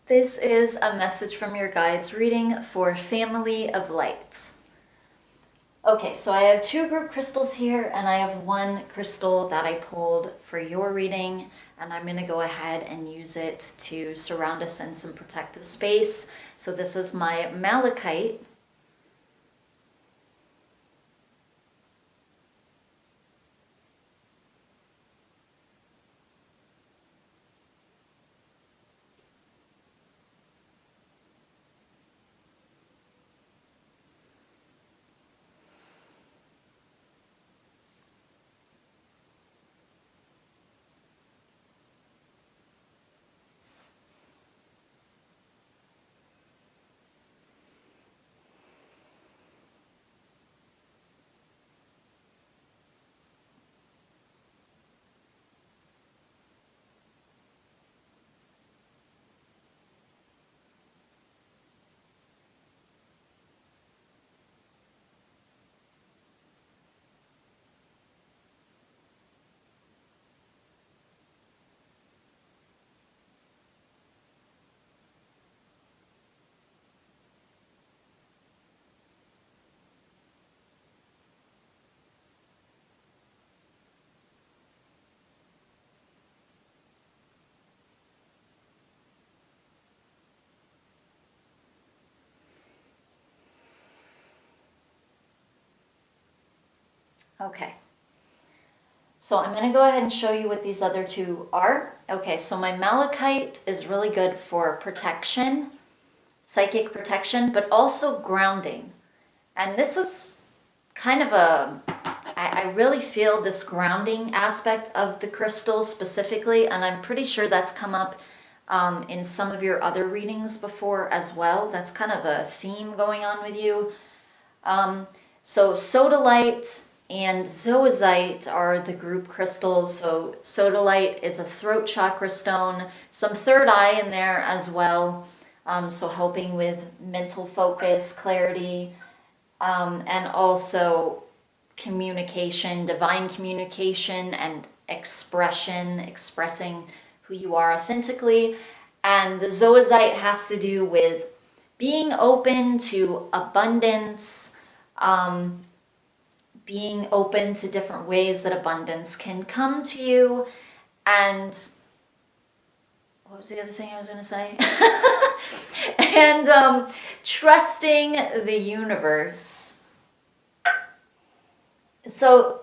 This is a message from your guides reading for Family of Light. Okay, so I have two group crystals here, and I have one crystal that I pulled for your reading, and I'm going to go ahead and use it to surround us in some protective space. So this is my malachite. Okay. So I'm going to go ahead and show you what these other two are. Okay, so my malachite is really good for protection, psychic protection, but also grounding. And this is kind of I really feel this grounding aspect of the crystal specifically, and I'm pretty sure that's come up in some of your other readings before as well. That's kind of a theme going on with you. So sodalite and zoisite are the group crystals. So sodalite is a throat chakra stone, some third eye in there as well. So helping with mental focus, clarity, and also communication, divine communication and expression, expressing who you are authentically. And the zoisite has to do with being open to abundance, um, being open to different ways that abundance can come to you. And what was the other thing I was going to say? And trusting the universe. So,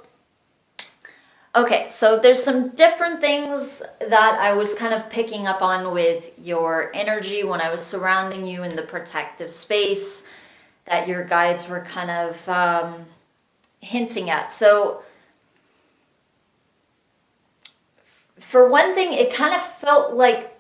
okay, so there's some different things that I was kind of picking up on with your energy when I was surrounding you in the protective space that your guides were kind of hinting at. So, for one thing, it kind of felt like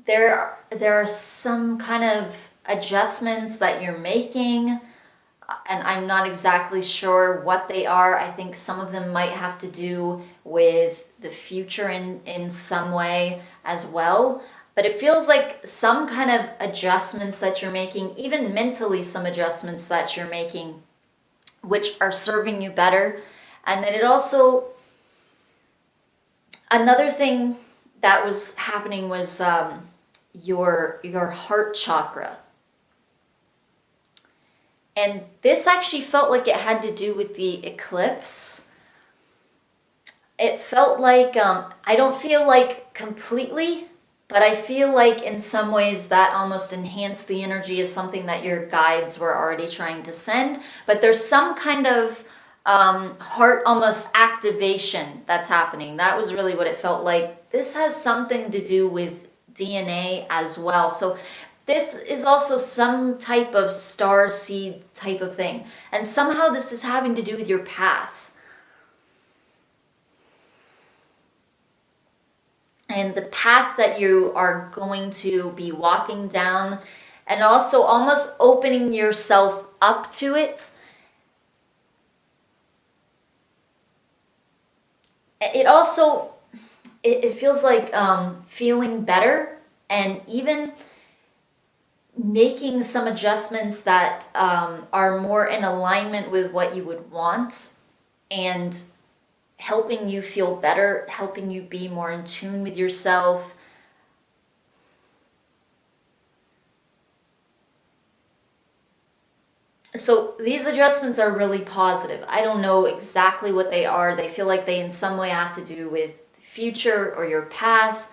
there are some kind of adjustments that you're making, and I'm not exactly sure what they are. I think some of them might have to do with the future in some way as well. But it feels like some kind of adjustments that you're making, even mentally, some adjustments that you're making, which are serving you better. And then it also, another thing that was happening was your heart chakra. And this actually felt like it had to do with the eclipse. It felt like, I don't feel like completely, but I feel like in some ways that almost enhanced the energy of something that your guides were already trying to send. But there's some kind of heart almost activation that's happening. That was really what it felt like. This has something to do with DNA as well. So this is also some type of star seed type of thing. And somehow this is having to do with your path and the path that you are going to be walking down, and also almost opening yourself up to it. It also, it feels like feeling better, and even making some adjustments that are more in alignment with what you would want, and helping you feel better, helping you be more in tune with yourself. So these adjustments are really positive. I don't know exactly what they are. They feel like they in some way have to do with the future or your path.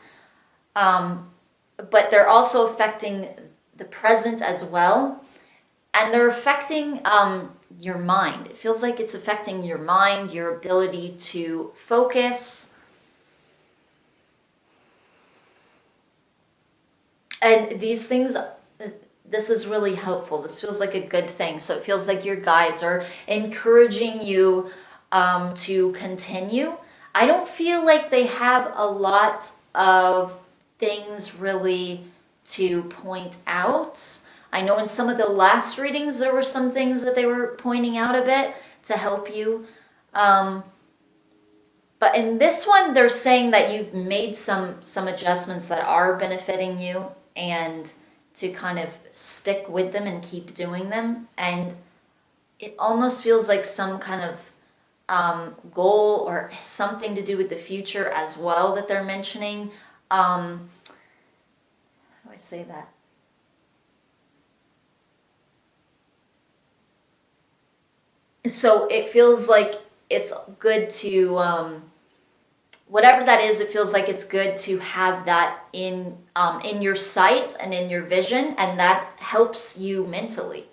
But they're also affecting the present as well. And they're affecting your mind. It feels like it's affecting your mind, your ability to focus. And these things, this is really helpful. This feels like a good thing. So it feels like your guides are encouraging you to continue. I don't feel like they have a lot of things really to point out. I know in some of the last readings there were some things that they were pointing out a bit to help you. But in this one, they're saying that you've made some adjustments that are benefiting you, and to kind of stick with them and keep doing them. And it almost feels like some kind of goal or something to do with the future as well that they're mentioning. How do I say that? So it feels like it's good to whatever that is, it feels like it's good to have that in your sight and in your vision, and that helps you mentally.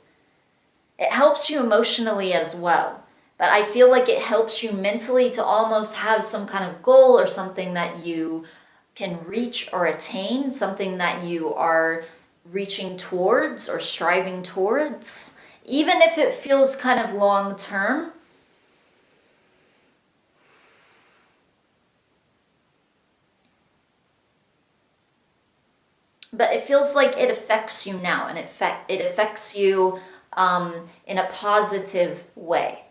It helps you emotionally as well, but I feel like it helps you mentally to almost have some kind of goal or something that you can reach or attain, something that you are reaching towards or striving towards, even if it feels kind of long term. But it feels like it affects you now, and it affects you in a positive way.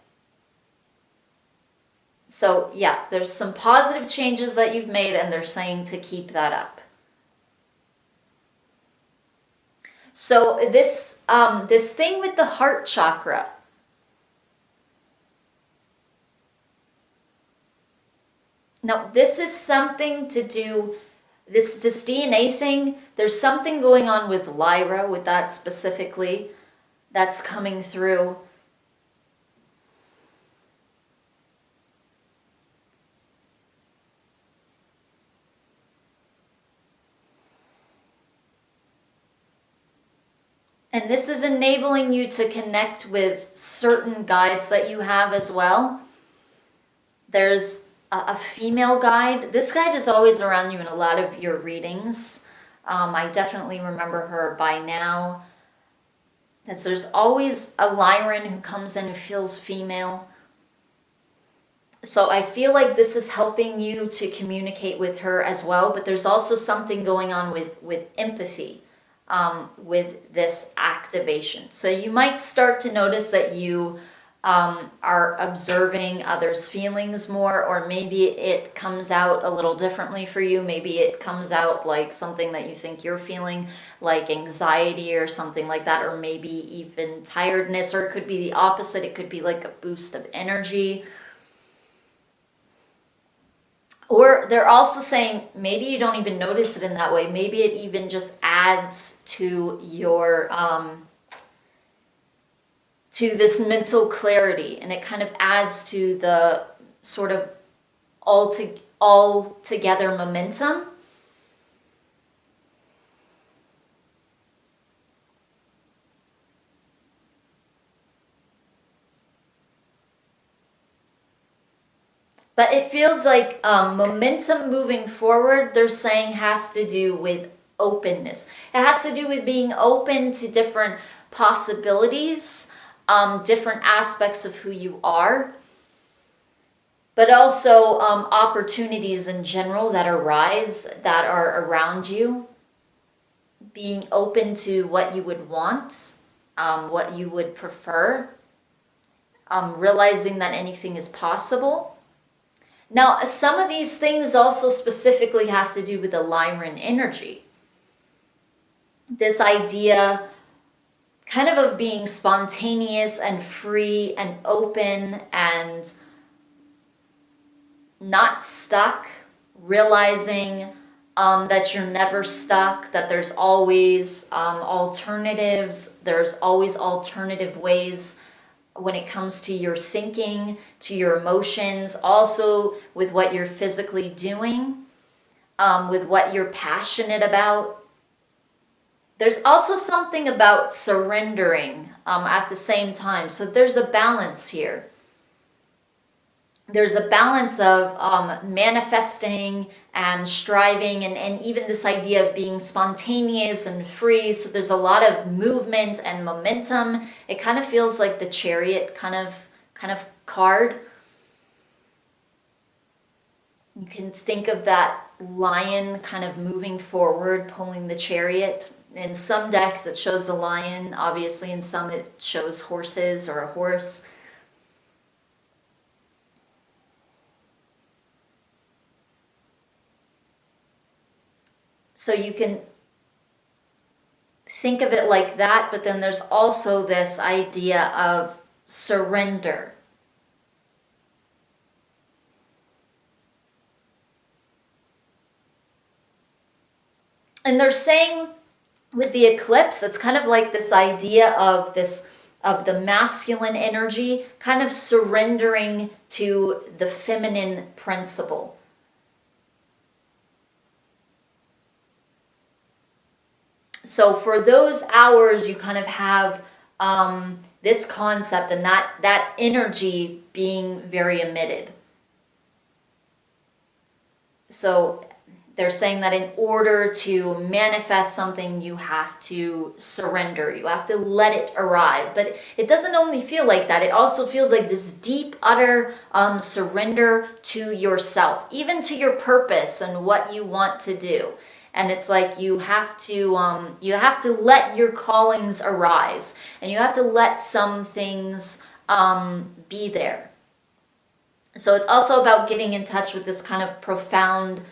So yeah, there's some positive changes that you've made, and they're saying to keep that up. So this thing with the heart chakra. Now this is something to do. This DNA thing, there's something going on with Lyra, with that specifically, that's coming through. And this is enabling you to connect with certain guides that you have as well. There's a female guide. This guide is always around you in a lot of your readings. I definitely remember her by now. Because there's always a Lyran who comes in who feels female. So I feel like this is helping you to communicate with her as well, but there's also something going on with empathy with this activation. So you might start to notice that you are observing others' feelings more, or maybe it comes out a little differently for you. Maybe it comes out like something that you think you're feeling, like anxiety or something like that, or maybe even tiredness, or it could be the opposite. It could be like a boost of energy. Or they're also saying maybe you don't even notice it in that way. Maybe it even just adds to your to this mental clarity, and it kind of adds to the sort of all together momentum. But it feels like momentum moving forward, they're saying, has to do with openness. It has to do with being open to different possibilities, different aspects of who you are, but also opportunities in general that arise, that are around you. Being open to what you would want, what you would prefer, realizing that anything is possible. Now, some of these things also specifically have to do with the Lyran energy. This idea kind of being spontaneous and free and open and not stuck, realizing that you're never stuck, that there's always alternatives, there's always alternative ways when it comes to your thinking, to your emotions, also with what you're physically doing, with what you're passionate about. There's also something about surrendering at the same time. So there's a balance here. There's a balance of manifesting and striving, and even this idea of being spontaneous and free. So there's a lot of movement and momentum. It kind of feels like the Chariot kind of card. You can think of that lion kind of moving forward, pulling the chariot. In some decks it shows the lion, obviously in some it shows horses or a horse. So you can think of it like that, but then there's also this idea of surrender. And they're saying with the eclipse, it's kind of like this idea of the masculine energy kind of surrendering to the feminine principle. So for those hours, you kind of have this concept and that energy being very emitted. So they're saying that in order to manifest something, you have to surrender. You have to let it arrive. But it doesn't only feel like that. It also feels like this deep, utter surrender to yourself, even to your purpose and what you want to do. And it's like you have to let your callings arise, and you have to let some things be there. So it's also about getting in touch with this kind of profound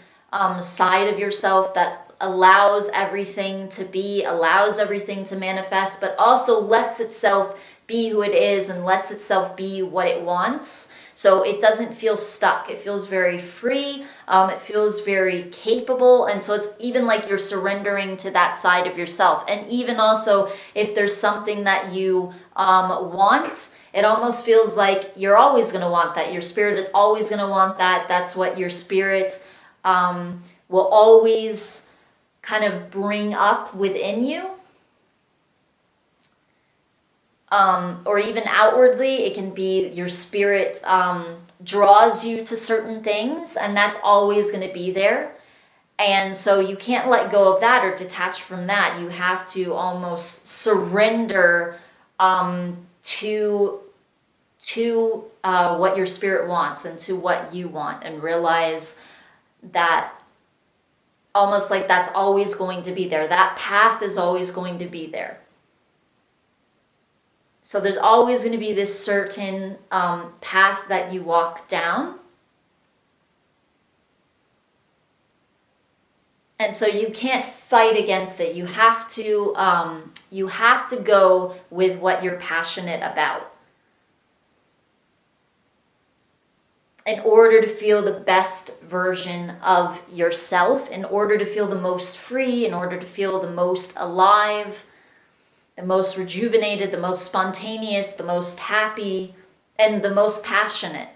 side of yourself that allows everything to be, allows everything to manifest, but also lets itself be who it is and lets itself be what it wants. So it doesn't feel stuck. It feels very free. It feels very capable. And so it's even like you're surrendering to that side of yourself. And even also if there's something that you want, it almost feels like you're always going to want that. Your spirit is always going to want that. That's what your spirit will always kind of bring up within you. Or even outwardly, it can be your spirit draws you to certain things, and that's always going to be there. And so you can't let go of that or detach from that. You have to almost surrender to what your spirit wants and to what you want, and realize that almost like that's always going to be there. That path is always going to be there. So there's always going to be this certain path that you walk down. And so you can't fight against it. You have to go with what you're passionate about, in order to feel the best version of yourself, in order to feel the most free, in order to feel the most alive, the most rejuvenated, the most spontaneous, the most happy, and the most passionate.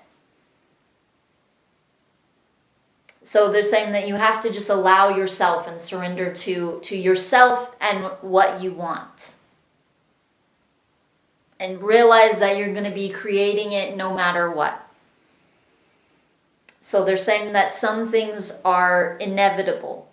So they're saying that you have to just allow yourself and surrender to yourself and what you want. And realize that you're going to be creating it no matter what. So they're saying that some things are inevitable.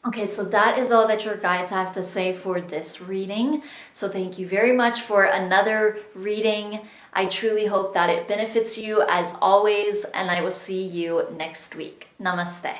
Okay, so that is all that your guides have to say for this reading. So thank you very much for another reading. I truly hope that it benefits you as always, and I will see you next week. Namaste.